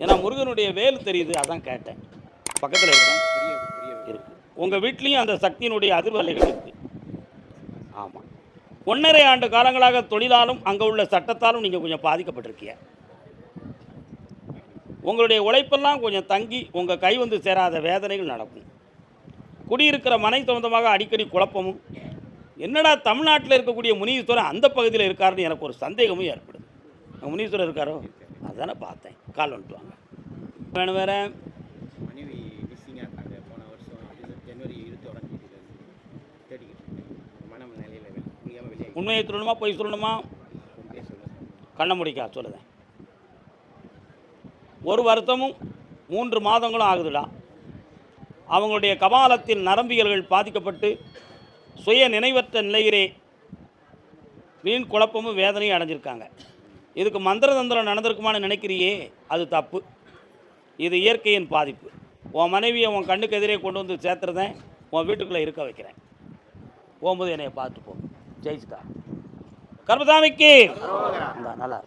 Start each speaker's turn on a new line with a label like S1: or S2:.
S1: ஏன்னா முருகனுடைய வேல் தெரியுது, அதான் கேட்டேன். பக்கத்தில் இருக்கு. உங்கள் வீட்லேயும் அந்த சக்தியினுடைய அதிர்வலைகள் இருக்குது. ஆமாம். 1.5 ஆண்டு காலங்களாக தொழிலாலும் அங்கே உள்ள சட்டத்தாலும் நீங்கள் கொஞ்சம் பாதிக்கப்பட்டிருக்கீங்க. உங்களுடைய உழைப்பெல்லாம் கொஞ்சம் தங்கி உங்கள் கை வந்து சேராத வேதனைகள் நடக்கும். குடியிருக்கிற மனை சம்பந்தமாக அடிக்கடி குழப்பமும், என்னடா தமிழ்நாட்டில் இருக்கக்கூடிய முனீஸ்வரர் அந்த பகுதியில் இருக்காருன்னு எனக்கு ஒரு சந்தேகமும் ஏற்படுது. அங்கே முனீஸ்வரர் இருக்காரோ? அதானே பார்த்தேன். கால் வந்துட்டு வாங்க. வேணும் வேறு
S2: மனைவி மிஸ்ஸிங்காக இருக்காங்க. போன வருஷம் ஜனவரி 21 தேடிக்கிட்டு மனம் நிலையில் முடியாமல் வெளியே.
S1: உண்மையை சொல்லணுமா பொய் சொல்லணுமா? கண்ண முடிக்கா சொல்லுதேன். 1 வருஷமும் 3 மாதங்களும் ஆகுதுடா. அவங்களுடைய கபாலத்தில் நரம்பியல்கள் பாதிக்கப்பட்டு சுய நினைவற்ற நிலையிலே வீண் குழப்பமும் வேதனையும் அடைஞ்சிருக்காங்க. இதுக்கு மந்திர தந்திரம் நடந்திருக்குமான்னு நினைக்கிறியே, அது தப்பு. இது இயற்கையின் பாதிப்பு. உன் மனைவியை உன் கண்ணுக்கு எதிரே கொண்டு வந்து சேர்த்துறதேன், உன் வீட்டுக்குள்ளே இருக்க வைக்கிறேன். போகும்போது என்னையை பார்த்து போ. ஜெயிச்சுட்டா. கர்மசாமிக்கு நல்லா